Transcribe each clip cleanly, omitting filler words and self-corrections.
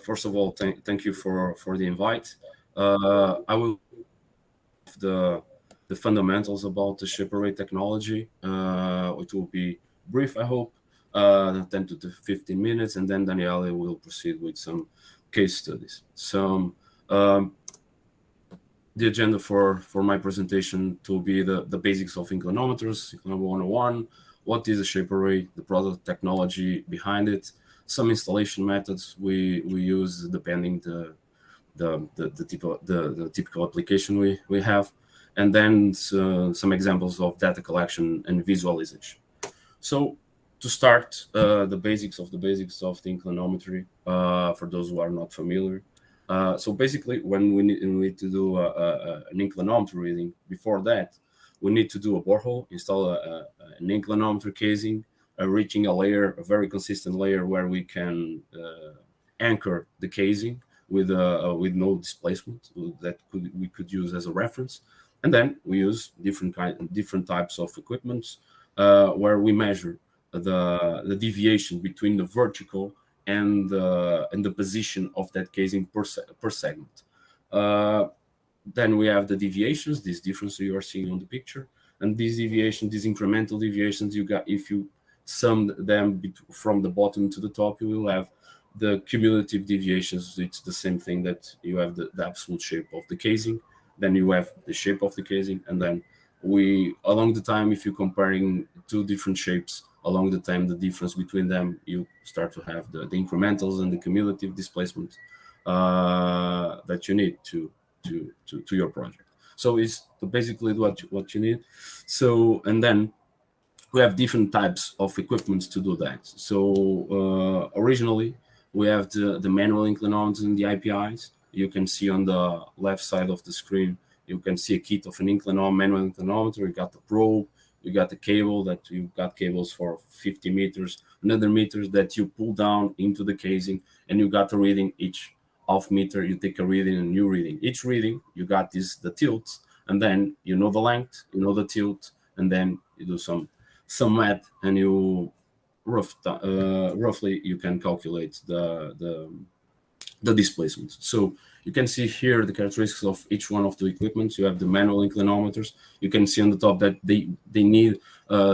First of all, thank you for the invite. I will the the fundamentals about the ShapeArray technology. It will be brief, I hope, 10 to 15 minutes, and then Daniele will proceed with some case studies. So the agenda for my presentation will be the basics of inclinometers, inclinometer 101, what is a ShapeArray, the product technology behind it, some installation methods we use depending the typical application we have, and then some examples of data collection and visualization. So to start, the basics of the inclinometry, for those who are not familiar. So basically, when we need to do an inclinometer reading, before that, we need to do a borehole, install an inclinometer casing, reaching a very consistent layer where we can anchor the casing with no displacement that we could use as a reference. And then we use different types of equipments where we measure the deviation between the vertical and the position of that casing per segment. Then we have the deviations, these differences you are seeing on the picture, and these incremental deviations you got. If you sum them from the bottom to the top, you will have the cumulative deviations. It's the same thing that you have the absolute shape of the casing, then you have the shape of the casing, and then along the time, if you're comparing two different shapes, along the time, the difference between them, you start to have the incrementals and the cumulative displacement that you need to your project. So it's basically what you need. So, and then we have different types of equipments to do that. So originally we have the manual inclinometers and the IPIs. You can see on the left side of the screen, you can see a kit of an manual inclinometer. You got the probe, you got the cable, that you got cables for 50 meters, another meters that you pull down into the casing, and you got a reading each half meter. You take a reading, a new reading. Each reading, you got the tilt, and then you know the length, you know the tilt, and then you do some math, and you roughly you can calculate the displacement. So you can see here the characteristics of each one of the equipments. You have the manual inclinometers. You can see on the top that they need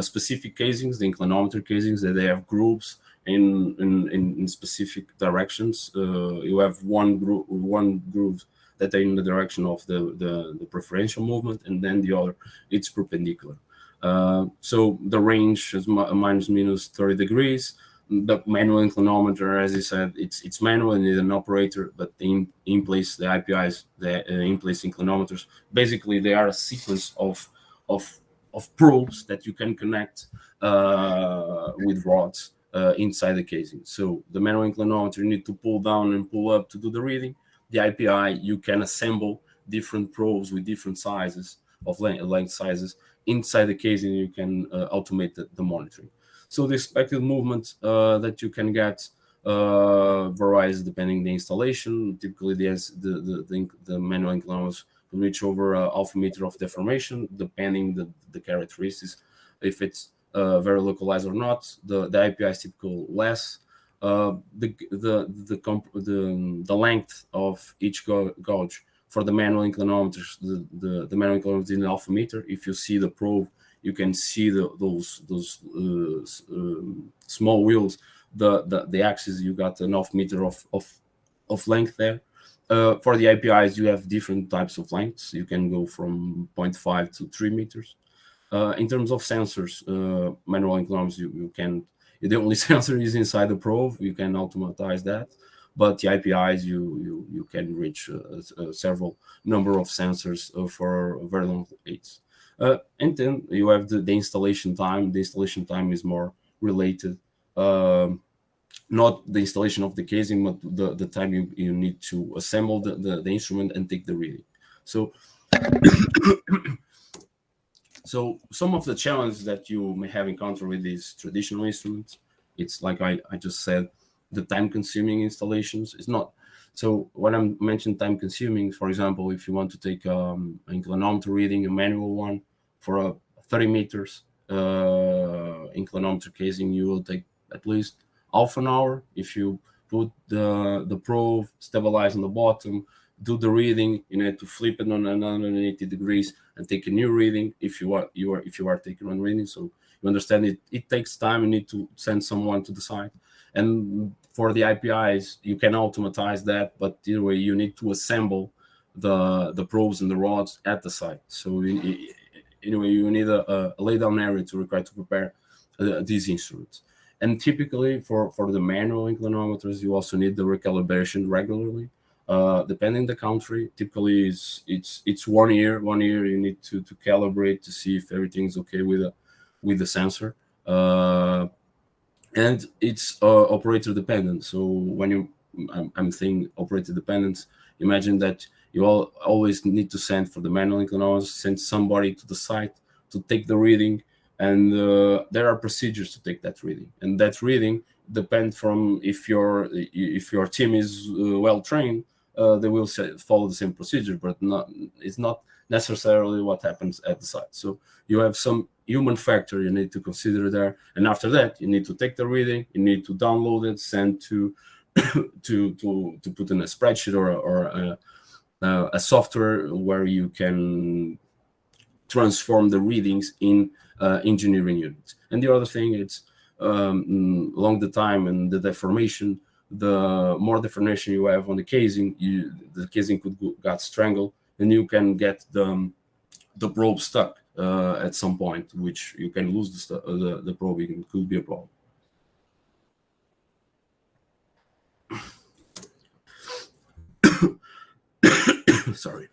specific casings, the inclinometer casings, that they have grooves in specific directions. You have one groove that are in the direction of the preferential movement, and then the other, it's perpendicular. So the range is minus 30 degrees. The manual inclinometer, as I said, it's manual and it's an operator, but in place, the IPIs, the in place inclinometers, basically they are a sequence of probes that you can connect with rods inside the casing. So the manual inclinometer, you need to pull down and pull up to do the reading. The IPI, you can assemble different probes with different sizes of length sizes inside the casing. You can automate the monitoring. So the expected movement that you can get varies depending the installation. Typically, the manual inclinometers will reach over half a meter of deformation, depending the characteristics. If it's very localized or not, the IPI is typically less. The length of each gauge for the manual inclinometers, the manual inclinometers in half a meter. If you see the probe, you can see those small wheels. The axis, you got an half meter of length there. For the IPIs, you have different types of lengths. You can go from 0.5 to 3 meters. In terms of sensors, manual inclinometers, you can. The only sensor is inside the probe. You can automatize that. But the IPIs, you can reach several number of sensors for very long aids. And then you have the installation time. The installation time is more related, not the installation of the casing, but the time you need to assemble the instrument and take the reading. So, so some of the challenges that you may have encountered with these traditional instruments, it's like I just said, the time-consuming installations is not. So when I mentioned time-consuming, for example, if you want to take an inclinometer reading, a manual one, for a 30 meters inclinometer casing, you will take at least half an hour. If you put the probe, stabilize on the bottom, do the reading. You need to flip it on another 80 degrees and take a new reading if you are taking one reading. So you understand it takes time. You need to send someone to the site. And for the APIs, you can automatize that, but either way, you need to assemble the probes and the rods at the site. So anyway, you need a laydown area to require to prepare these instruments. And typically for the manual inclinometers, you also need the recalibration regularly. Depending the country, typically it's 1 year. 1 year you need to calibrate to see if everything's okay with the sensor. And it's operator dependent. So when I'm saying operator dependent, imagine that you always need to send for the manual inclinometers, send somebody to the site to take the reading, and there are procedures to take that reading, and that reading depends from if your team is well trained, they will follow the same procedure, but it's not necessarily what happens at the site. So you have some human factor you need to consider there, and after that you need to take the reading, you need to download it, send to to put in a spreadsheet or a software where you can transform the readings in engineering units. And the other thing is along the time and the deformation, the more deformation you have on the casing, the casing could get strangled, and you can get the probe stuck at some point, which you can lose the probe. It could be a problem. Sorry.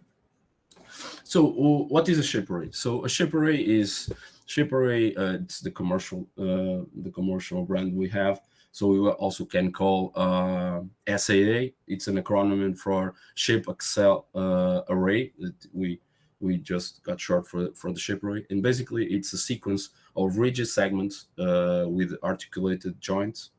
So what is a ShapeArray? So a ShapeArray is it's the commercial brand we have. So we also can call SAA. It's an acronym for Shape Axle Array. We just got short for the ShapeArray, and basically it's a sequence of rigid segments with articulated joints.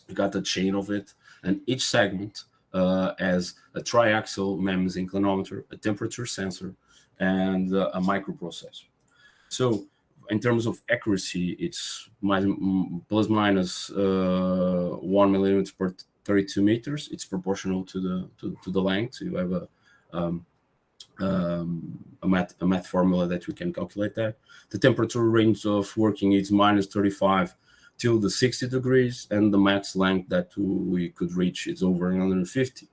You got a chain of it, and each segment has a triaxial MEMS inclinometer, a temperature sensor, and a microprocessor. So in terms of accuracy, it's plus minus 1 millimeter per 32 meters. It's proportional to the length. So you have a math formula that we can calculate that. The temperature range of working is minus 35 till the 60 degrees, and the max length that we could reach is over 150.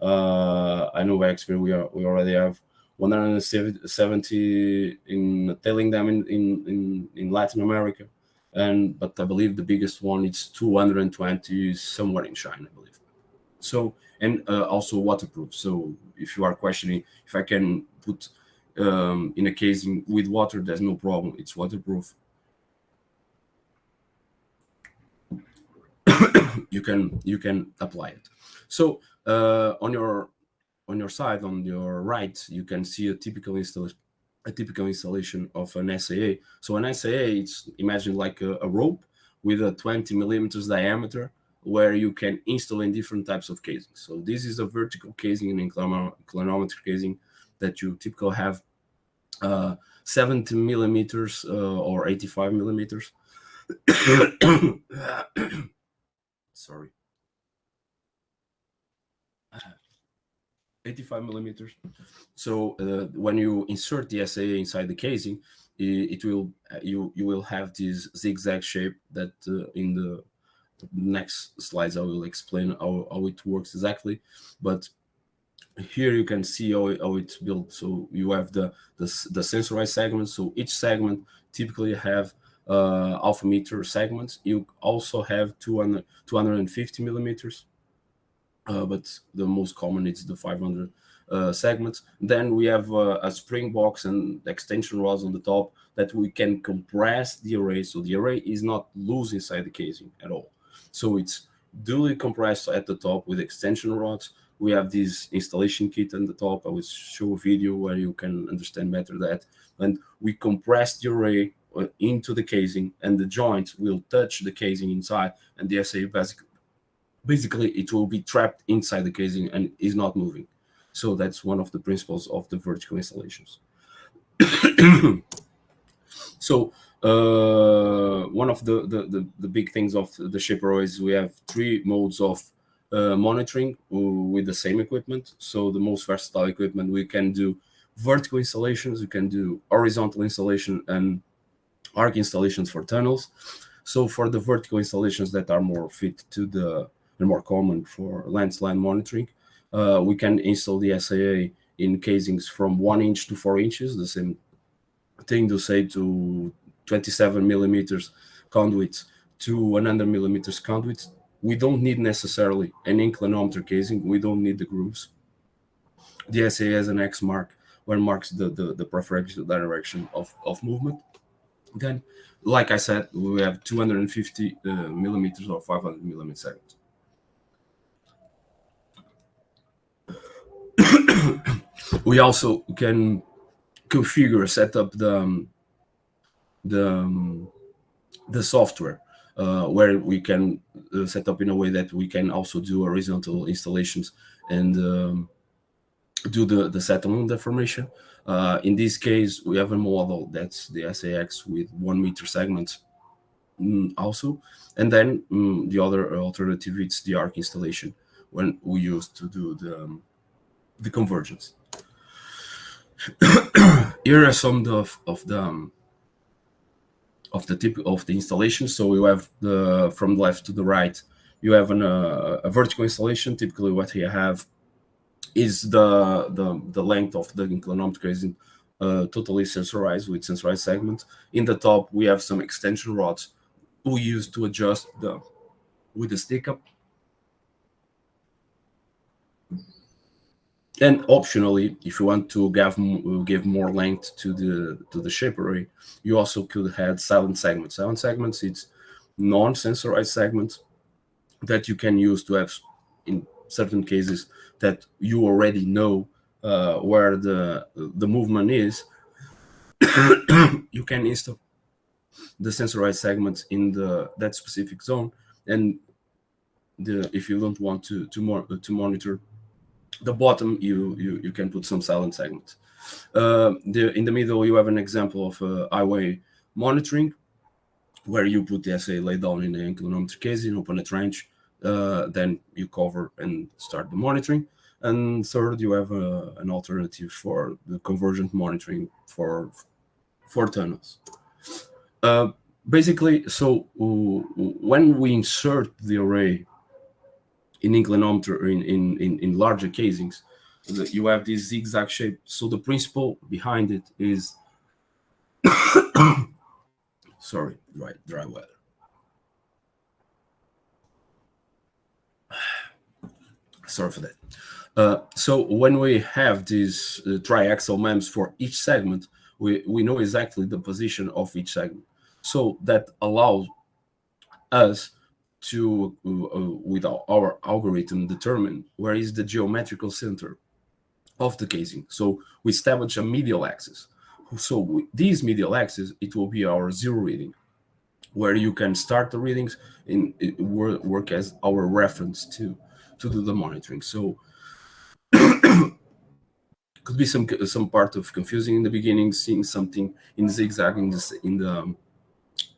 I know by experience we already have 170 in tailing them in Latin America, but I believe the biggest one is 220 somewhere in China, I believe. So, and also waterproof. So if you are questioning if I can put in a casing with water, there's no problem. It's waterproof. you can apply it. So on your side, on your right, you can see a typical installation of an SAA. So an SAA, it's imagine like a rope with a 20 millimeters diameter, where you can install in different types of casings. So this is a vertical casing, an inclinometer casing that you typically have 70 millimeters or 85 millimeters. Sorry. 85 millimeters. So when you insert the SAA inside the casing, you will have this zigzag shape that in the next slides I will explain how it works exactly. But here you can see how it's built. So you have the sensorized segments. So each segment typically have alpha meter segments. You also have 250 millimeters. But the most common is the 500 segments. Then we have a spring box and extension rods on the top that we can compress the array. So the array is not loose inside the casing at all. So it's duly compressed at the top with extension rods. We have this installation kit on the top. I will show a video where you can understand better that. And we compress the array into the casing, and the joints will touch the casing inside, and the SAA basically it will be trapped inside the casing and is not moving. So that's one of the principles of the vertical installations. So one of the big things of the ShapeArrays is we have 3 modes of monitoring with the same equipment. So the most versatile equipment, we can do vertical installations, we can do horizontal installation and arc installations for tunnels. So for the vertical installations that are more fit to the more common for landslide monitoring, we can install the SAA in casings from 1 inch to 4 inches, the same thing to say to 27 millimeters conduits to 100 millimeters conduits. We don't need necessarily an inclinometer casing. We don't need the grooves. The SAA has an X mark where marks the preferential direction of movement. Then, like I said, we have 250 millimeters or 500 millimeter segments. We also can configure, set up the software where we can set up in a way that we can also do horizontal installations and do the settlement deformation. In this case, we have a model that's the SAX with 1 meter segments also. And then the other alternative, it's the arc installation when we use to do the convergence. Here are some of the tip of the installation. So you have from left to the right, you have a vertical installation. Typically, what you have is the length of the inclinometer casing totally sensorized with sensorized segments. In the top, we have some extension rods we use to adjust with the stick up. And optionally, if you want to give more length to the shape array, you also could add silent segments. Silent segments, it's non-sensorized segments that you can use to have, in certain cases, that you already know where the movement is. You can install the sensorized segments in that specific zone, and if you don't want to monitor the bottom, you can put some silent segments. In the middle, you have an example of highway monitoring, where you put the SA lay down in the inclinometer casing, open a trench, then you cover and start the monitoring. And third, you have an alternative for the convergent monitoring for tunnels. Basically, so when we insert the array in inclinometer in larger casings, you have this zigzag shape. So the principle behind it is sorry, dry weather. Sorry for that. So when we have these triaxial MEMS for each segment, we know exactly the position of each segment. So that allows us to, with our algorithm, determine where is the geometrical center of the casing. So we establish a medial axis. So with these medial axis, it will be our zero reading, where you can start the readings and it work as our reference to do the monitoring. So could be some part of confusing in the beginning, seeing something in zigzag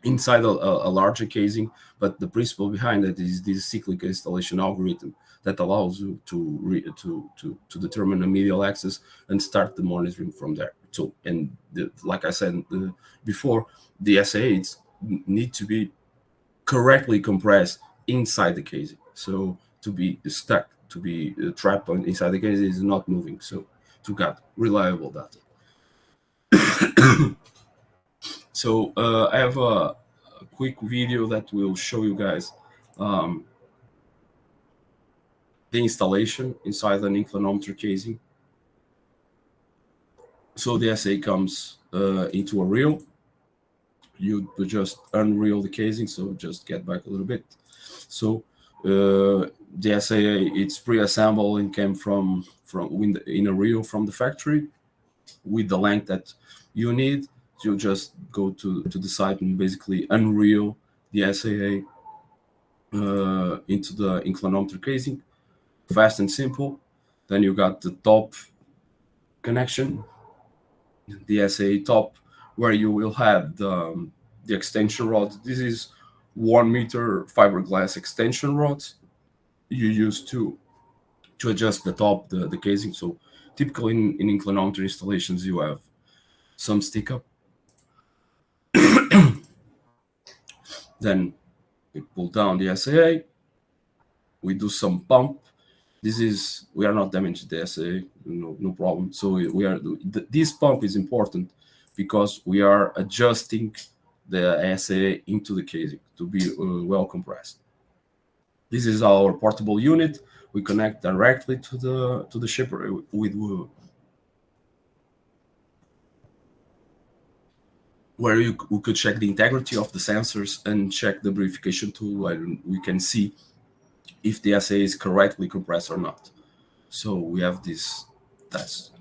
inside a larger casing, but the principle behind it is this cyclic installation algorithm that allows you to determine a medial axis and start the monitoring from there. So, and like I said before, the SAAs need to be correctly compressed inside the casing. So to be stuck, to be trapped inside the casing is not moving. So to get reliable data. So I have a quick video that will show you guys the installation inside an inclinometer casing. So the SA comes into a reel. You just unreel the casing, so just get back a little bit. So the SAA, it's pre-assembled and came from in a reel from the factory with the length that you need. You just go to the site and basically unreel the SAA into the inclinometer casing. Fast and simple. Then you got the top connection, the SAA top, where you will have the extension rod. This is 1 meter fiberglass extension rods. you use to adjust the top, the casing. So typically in inclinometer installations, you have some stick up. Then we pull down the SAA. We do some pump. We are not damaging the SAA, no problem. So this pump is important because we are adjusting the SAA into the casing to be well compressed. This is our portable unit. We connect directly to the ShapeArray with where we could check the integrity of the sensors and check the verification tool, and we can see if the SAA is correctly compressed or not. So we have this test.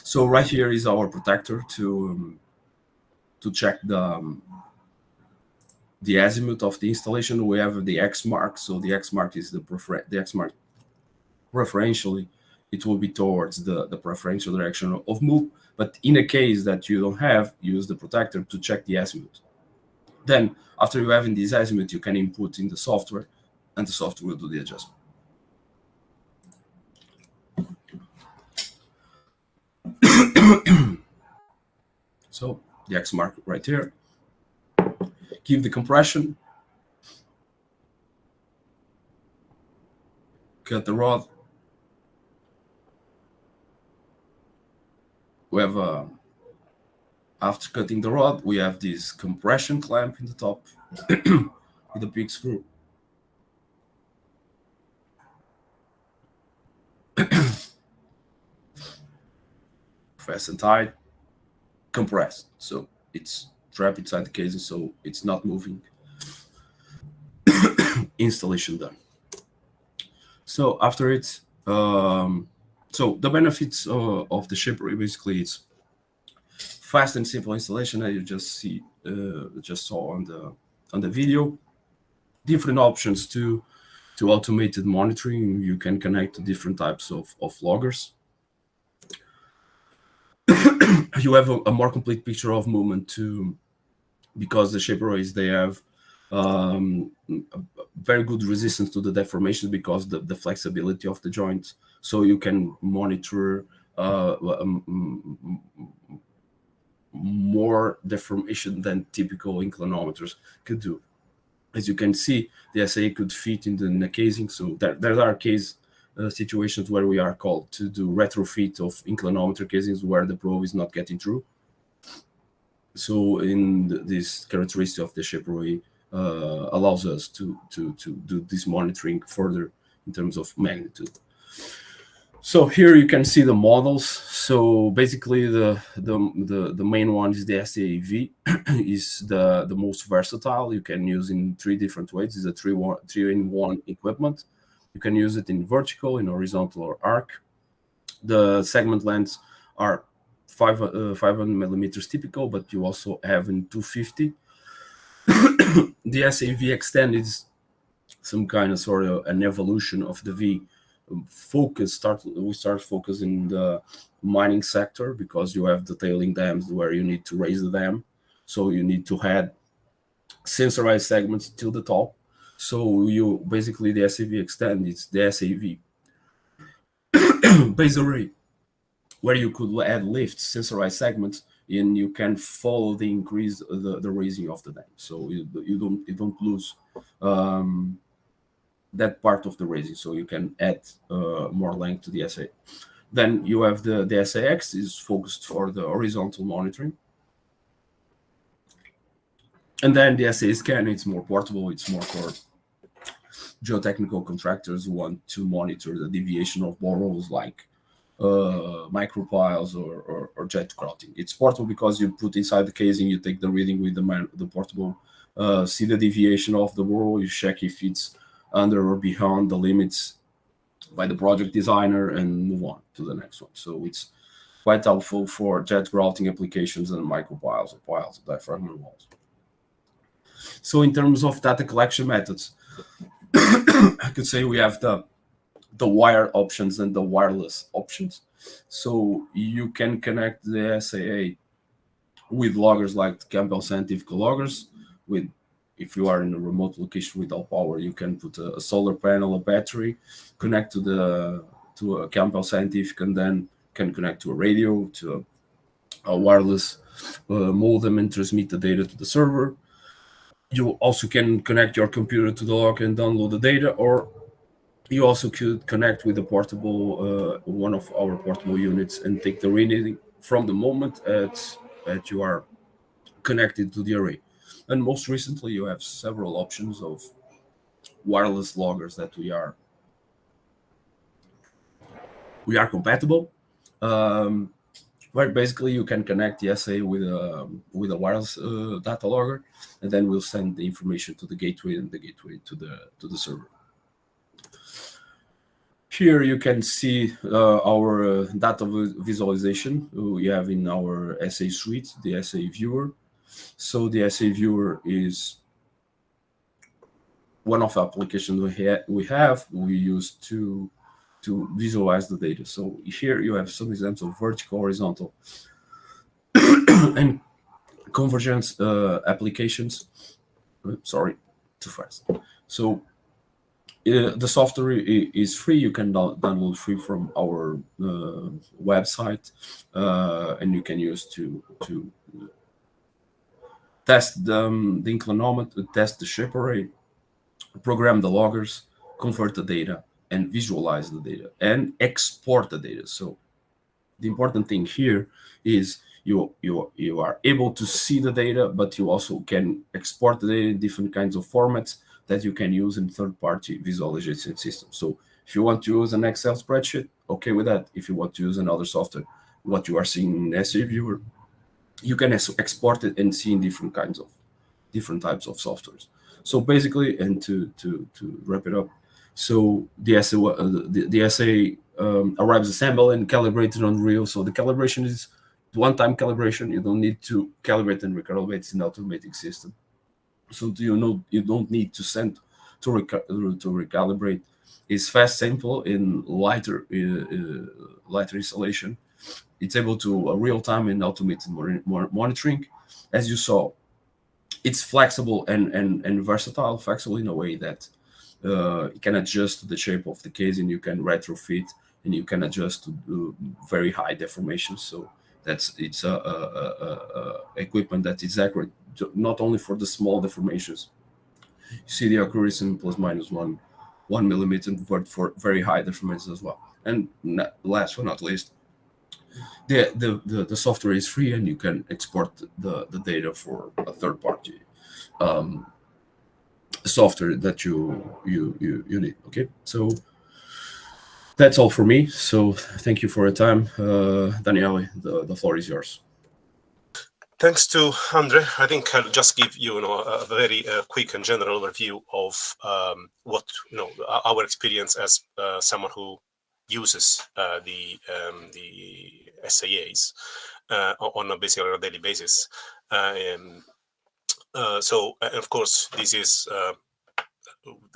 So right here is our protector to check the azimuth of the installation. We have the X mark. So the X mark is the X mark. Preferentially, it will be towards the preferential direction of move. But in a case that you don't have, use the protector to check the azimuth. Then after you have in this azimuth, you can input in the software, and the software will do the adjustment. So the X mark right here. Give the compression. Cut the rod. We have after cutting the rod, we have this compression clamp in the top with a big screw. Fast and tight, compressed. So it's trapped inside the casing, so it's not moving. Installation done. So after it, so the benefits of the ShapeArray, basically, it's fast and simple installation that you just saw on the video. Different options to automated monitoring. You can connect to different types of loggers. You have a more complete picture of movement too, because the ShapeArrays, they have very good resistance to the deformation because the flexibility of the joints. So you can monitor more deformation than typical inclinometers could do. As you can see, the SAA could fit in the casing. So there are situations where we are called to do retrofit of inclinometer casings where the probe is not getting through. So in this characteristic of the ShapeArray allows us to do this monitoring further in terms of magnitude. So here you can see the models. So basically the main one is the SAV, is the most versatile. You can use in 3 different ways. It's a 3-in-1 equipment. You can use it in vertical, in horizontal, or arc. The segment lengths are 500 millimeters typical, but you also have in 250. The SAV extend is some kind of sort of an evolution of the V. We start focusing the mining sector because you have the tailing dams where you need to raise the dam, so you need to add sensorized segments to the top. So you basically, the SAV extend is the SAV base array, where you could add lifts, sensorized segments, and you can follow the increase the raising of the dam. So you don't lose that part of the raising, so you can add more length to the SA. Then you have the SAX is focused for the horizontal monitoring. And then the SA scan, it's more portable, it's more for geotechnical contractors who want to monitor the deviation of boreholes like micropiles or jet grouting. It's portable because you put inside the casing, you take the reading with the portable, see the deviation of the borehole, you check if it's under or beyond the limits by the project designer, and move on to the next one. So it's quite helpful for jet grouting applications and micropiles or piles of diaphragm walls. So in terms of data collection methods, I could say we have the wire options and the wireless options. So you can connect the SAA with loggers like the Campbell Scientific loggers with if you are in a remote location without power, you can put a solar panel, a battery, connect to a Campbell Scientific, and then can connect to a radio, to a wireless modem, and transmit the data to the server. You also can connect your computer to the log and download the data, or you also could connect with a portable, one of our portable units, and take the reading from the moment that you are connected to the array. And most recently, you have several options of wireless loggers that we are compatible. Where basically you can connect the SA with a wireless data logger, and then we'll send the information to the gateway, and the gateway to the server. Here you can see our data visualization we have in our SA suite, the SA viewer. So the SA viewer is one of the applications we use to visualize the data. So here you have some examples of vertical, horizontal, and convergence applications. Sorry, too fast. So the software is free. You can download free from our website, and you can use to test the inclinometer, test the shape array, program the loggers, convert the data, and visualize the data, and export the data. So the important thing here is you are able to see the data, but you also can export the data in different kinds of formats that you can use in third-party visualization systems. So if you want to use an Excel spreadsheet, okay with that. If you want to use another software, what you are seeing in SA Viewer, you can export it and see in different types of softwares. So basically, and to wrap it up, so the SA arrives assembled and calibrated on real. So the calibration is one-time calibration. You don't need to calibrate and recalibrate. It's an automatic system. So you don't need to send to recalibrate. It's fast, simple, in lighter installation. It's able to real-time and automated monitoring. As you saw, it's flexible and versatile. Flexible in a way that you can adjust to the shape of the case, and you can retrofit, and you can adjust to very high deformations. So it's a equipment that is accurate not only for the small deformations. You see the accuracy in plus minus 1 millimeter, but for very high deformations as well. And last but not least, the software is free, and you can export the data for a third party software that you need. Okay, so that's all for me. So thank you for your time, Daniele. The floor is yours. Thanks to Andre. I think I'll just give you, a very quick and general overview of what our experience as someone who uses the SAAs on a daily basis. So, of course, this is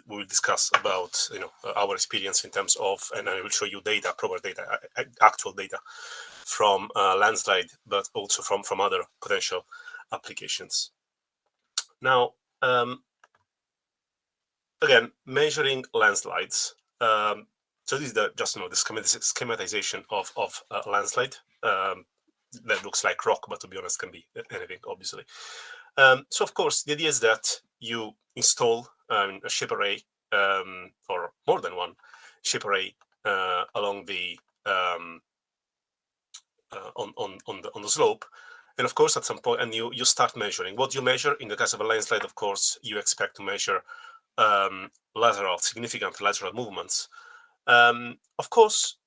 we'll discuss about our experience in terms of, and I will show you data, proper data, actual data from Landslide, but also from other potential applications. Now, again, measuring landslides. So this is just the schematization of Landslide. That looks like rock, but to be honest, can be anything, obviously. So of course, the idea is that you install a shape array, or more than one shape array along the on the slope, and of course at some point, and you start measuring. What you measure in the case of a landslide, of course, you expect to measure significant lateral movements. Of course,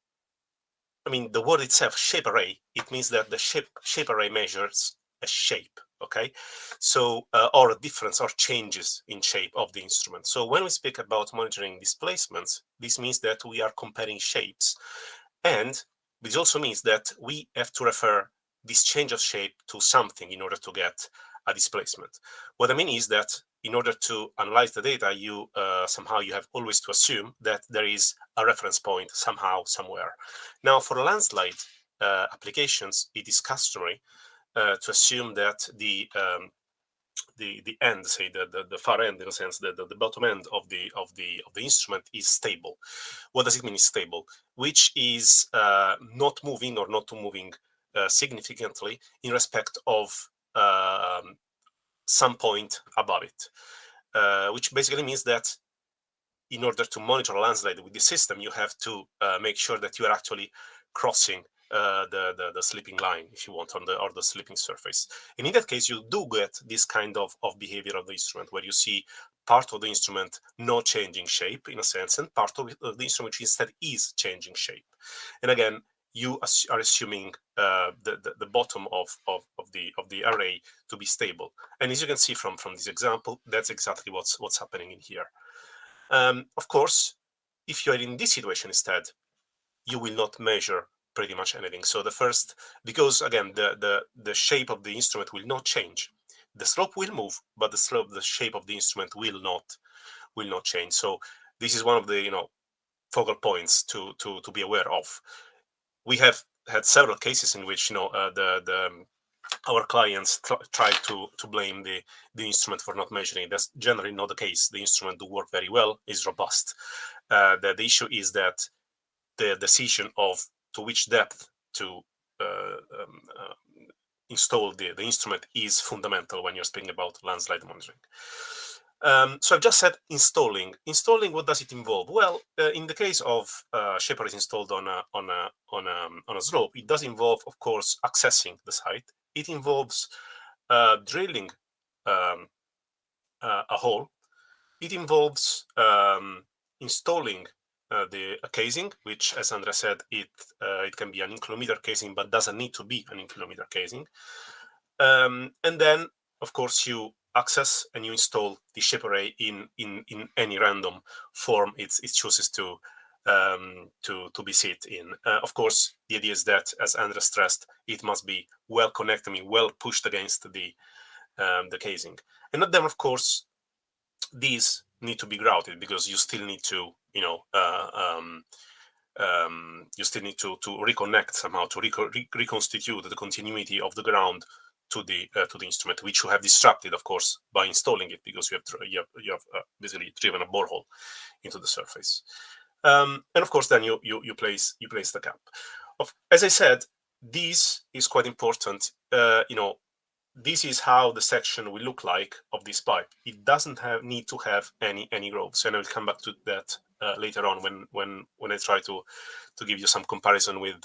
I mean, the word itself, shape array, it means that the shape array measures a shape, okay? So, or a difference or changes in shape of the instrument. So when we speak about monitoring displacements, this means that we are comparing shapes. And this also means that we have to refer this change of shape to something in order to get a displacement. What I mean is that in order to analyze the data, you somehow you have always to assume that there is a reference point somehow, somewhere. Now, for landslide applications, it is customary to assume that the the end, say the far end, in a sense, the bottom end of the instrument is stable. What does it mean is stable? Which is not moving or not moving significantly in respect of some point above it, which basically means that in order to monitor a landslide with the system, you have to make sure that you are actually crossing the slipping line, if you want, or the slipping surface. And in that case, you do get this kind of behavior of the instrument, where you see part of the instrument not changing shape, in a sense, and part of the instrument which instead is changing shape. And again, you are assuming the bottom of the array to be stable. And as you can see from this example, that's exactly what's happening in here. Of course, if you're in this situation instead, you will not measure pretty much anything. So the first, because again, the shape of the instrument will not change. The slope will move, but the shape of the instrument will not change. So this is one of the focal points to be aware of. We have had several cases in which our clients try to blame the instrument for not measuring. That's generally not the case. The instrument do work very well, is robust. The issue is that the decision of to which depth to install the instrument is fundamental when you're speaking about landslide monitoring. So I've just said installing. Installing, what does it involve? Well, in the case of ShapeArrays installed on a slope, it does involve, of course, accessing the site. It involves drilling a hole. It involves installing the casing, which, as Andrea said, it can be an in-kilometer casing, but doesn't need to be an in-kilometer casing. And then, of course, you access and you install the ShapeArray in any random form it chooses to be set in. Of course, the idea is that, as Andrea stressed, it must be well connected, well pushed against the casing. And then, of course, these need to be grouted, because you still need to, you still need to reconnect somehow, to reconstitute the continuity of the ground to the instrument, which you have disrupted, of course, by installing it, because you have basically driven a borehole into the surface. And of course, then you place the cap. As I said, this is quite important. This is how the section will look like of this pipe. It doesn't need to have any grooves, and I'll come back to that later on when I try to give you some comparison with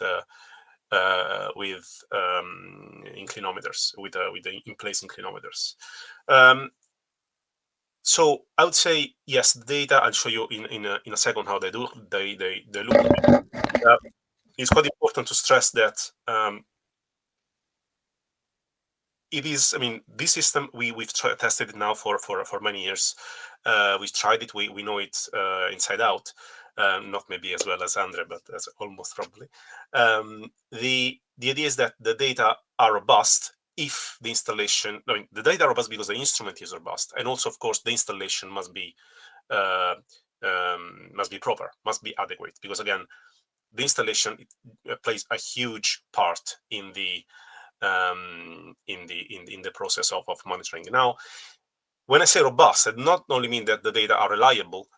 inclinometers, with the in-place inclinometers. So I would say yes, the data. I'll show you in a second how they look. It's quite important to stress that it is. I mean, this system we've tested it now for many years. We've tried it. We know it inside out. Not maybe as well as Andre, but as almost probably. The idea is that the data are robust if the installation. I mean, the data are robust because the instrument is robust, and also, of course, the installation must be proper, must be adequate, because again, the installation plays a huge part in the process of monitoring. Now, when I say robust, I not only mean that the data are reliable,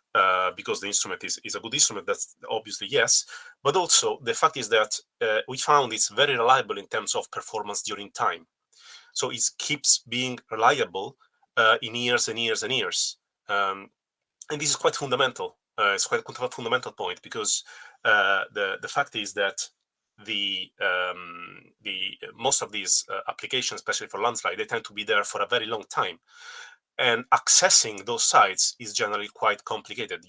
because the instrument is a good instrument, that's obviously yes, but also the fact is that we found it's very reliable in terms of performance during time. So it keeps being reliable in years and years and years. And this is quite fundamental. It's quite a fundamental point, because the fact is that the most of these applications, especially for landslide, they tend to be there for a very long time. And accessing those sites is generally quite complicated.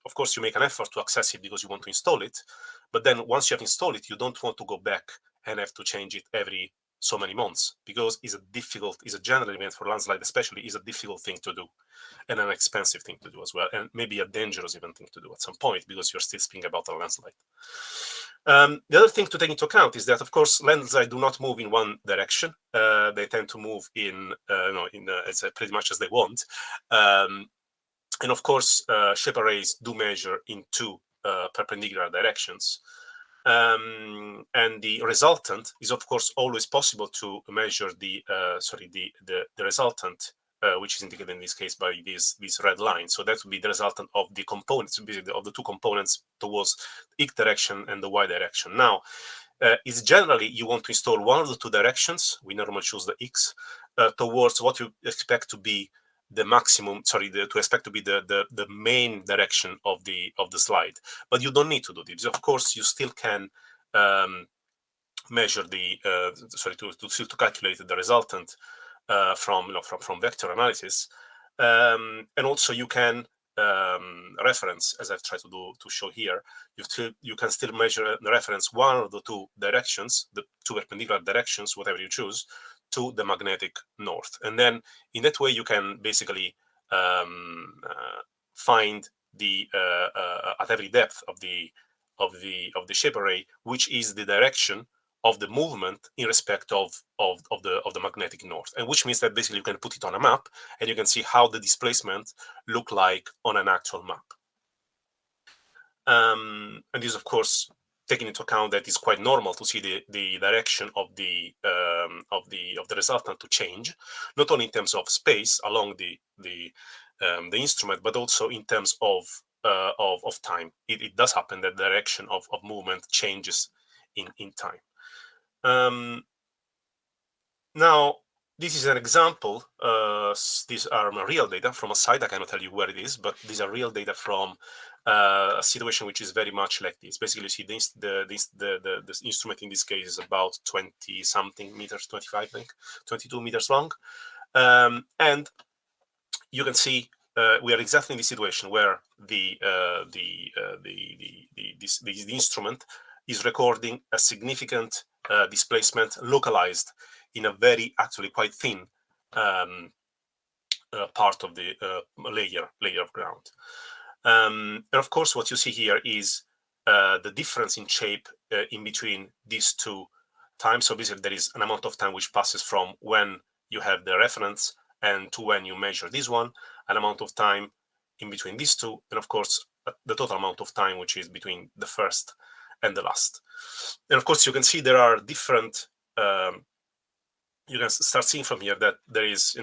Of course, you make an effort to access it because you want to install it, but then once you have installed it, you don't want to go back and have to change it every so many months, because it's a general event for landslide especially, is a difficult thing to do, and an expensive thing to do as well, and maybe a dangerous even thing to do at some point, because you're still speaking about a landslide. The other thing to take into account is that, of course, landslides do not move in one direction. They tend to move in pretty much as they want. And of course, ShapeArrays do measure in two perpendicular directions. And the resultant is, of course, always possible to measure the resultant which is indicated in this case by this red line. So that would be the resultant of the components, basically of the two components towards X direction and the Y direction. Now, is generally you want to install one of the two directions. We normally choose the X towards what you expect to be the maximum. Sorry, to expect to be the main direction of the slide. But you don't need to do this. Of course, you still can measure the to calculate the resultant from vector analysis, and also you can reference, as I've tried to show here. You can still measure and reference one of the two directions, the two perpendicular directions, whatever you choose, to the magnetic north, and then in that way you can basically find the at every depth of the shape array which is the direction of the movement in respect of the magnetic north, and which means that basically you can put it on a map and you can see how the displacement look like on an actual map. And this, of course, taking into account that it's quite normal to see the direction of the resultant to change, not only in terms of space along the instrument, but also in terms of time. It does happen that the direction of movement changes in time. Now, this is an example. These are real data from a site. I cannot tell you where it is, but these are real data from a situation which is very much like this. Basically, you see the instrument in this case is about 20-something meters, 25, I think, 22 meters long, and you can see we are exactly in this situation where the instrument is recording a significant displacement localized in a very, actually quite thin part of the layer of ground. And of course, what you see here is the difference in shape in between these two times. So basically, there is an amount of time which passes from when you have the reference and to when you measure this one, an amount of time in between these two, and of course, the total amount of time which is between the first and the last. And of course, you can see there are different. You can start seeing from here that there is,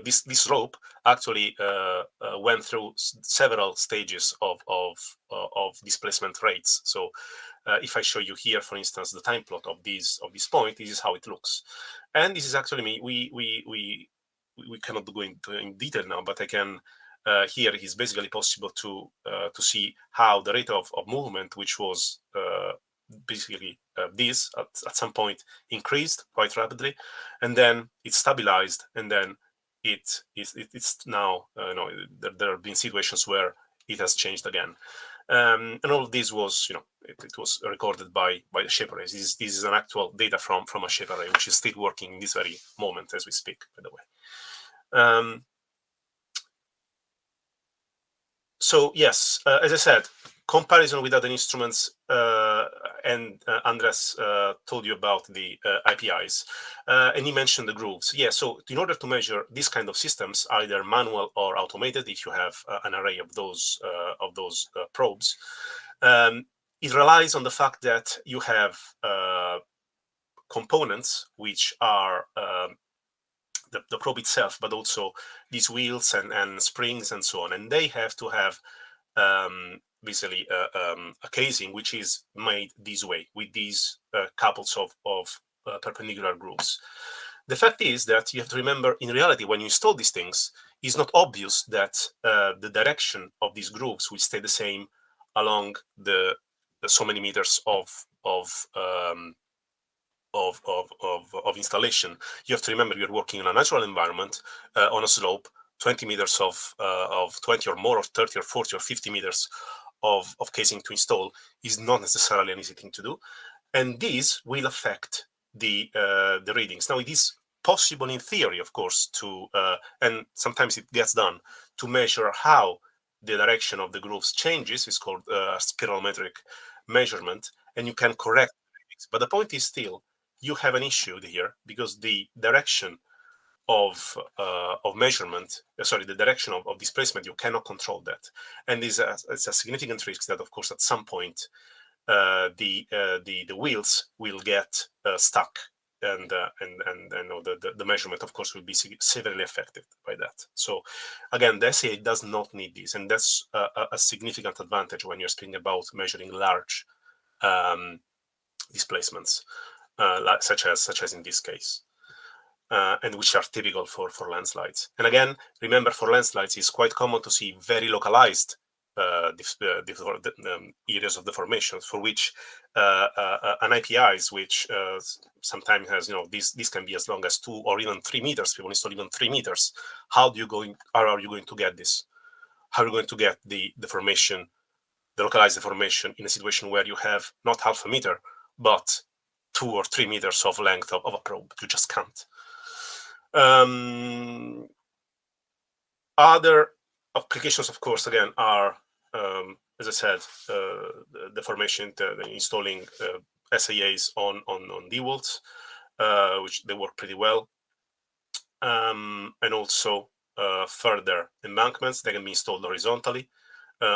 this slope actually went through several stages of displacement rates. So if I show you here, for instance, the time plot of this point, this is how it looks. And this is actually we cannot go into in detail now, but I can. Here it is basically possible to see how the rate of movement, which was basically this at some point increased quite rapidly, and then it stabilized, and then it's now there have been situations where it has changed again, and all of this was it was recorded by the ShapeArrays. This is an actual data from a ShapeArray which is still working in this very moment as we speak, by the way. So yes, as I said, comparison with other instruments, and Andres told you about the IPIs, and he mentioned the grooves. Yeah, so in order to measure this kind of systems, either manual or automated, if you have an array of those probes, it relies on the fact that you have components which are the probe itself, but also these wheels and springs and so on, and they have to have basically a casing which is made this way with these couples of perpendicular grooves. The fact is that you have to remember, in reality, when you install these things, it's not obvious that the direction of these grooves will stay the same along the so many meters of installation. You have to remember you're working in a natural environment on a slope, 20 meters of 20 or more, or 30 or 40 or 50 meters of casing to install is not necessarily an easy thing to do, and these will affect the readings. Now, it is possible in theory, of course, to and sometimes it gets done, to measure how the direction of the grooves changes. It's called spirometric measurement, and you can correct the readings. But the point is still, you have an issue here because the direction of measurement, the direction of displacement, you cannot control that, and it's a significant risk that, of course, at some point the wheels will get stuck the measurement, of course, will be severely affected by that. So again, the SAA does not need this, and that's a significant advantage when you're speaking about measuring large displacements, such as in this case, and which are typical for landslides. And again, remember, for landslides, it's quite common to see very localized areas of deformation, for which an IPIs, which sometimes has, this can be as long as 2 or even 3 meters. People install even 3 meters. How are you going to get this? How are you going to get the deformation, the localized deformation, in a situation where you have not half a meter, but 2 or 3 meters of length of a probe? You just can't. Other applications, of course, again, are, as I said, deformation, installing SAAs on D-walls, which they work pretty well. And also further embankments, they can be installed horizontally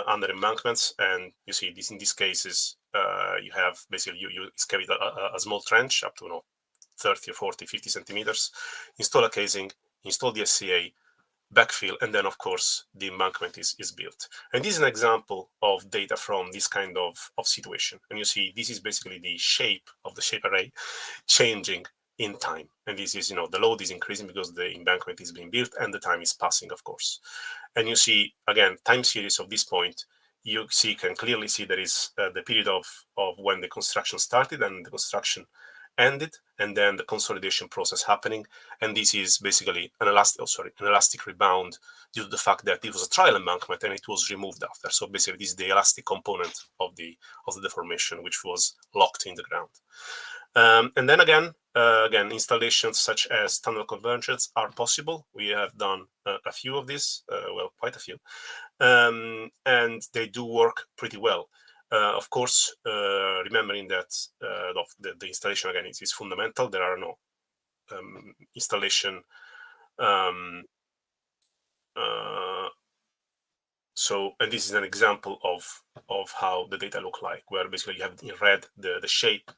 under embankments. And you see this in these cases, you have basically, you excavate a small trench up to 30 or 40, 50 centimeters, install a casing, install the SAA, backfill, and then of course the embankment is built. And this is an example of data from this kind of situation. And you see this is basically the shape of the shape array changing in time. And this is, the load is increasing because the embankment is being built and the time is passing, of course. And you see, again, time series of this point, you can clearly see there is the period of when the construction started and the construction ended, and then the consolidation process happening. And this is basically an elastic rebound due to the fact that it was a trial embankment and it was removed after. So basically, this is the elastic component of the deformation, which was locked in the ground. And then again, installations such as tunnel convergence are possible. We have done a few of these, well, quite a few, and they do work pretty well. Of course, remembering that the installation, again, is fundamental. There are no installation. And this is an example of how the data look like, where basically you have in red the shape,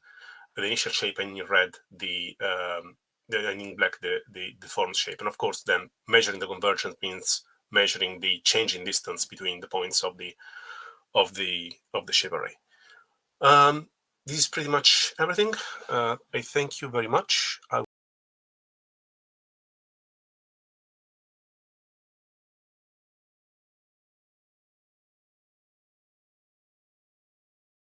the initial shape, and in red and in black the formed shape. And of course, then measuring the convergence means measuring the change in distance between the points of the shape array. This is pretty much everything. I thank you very much.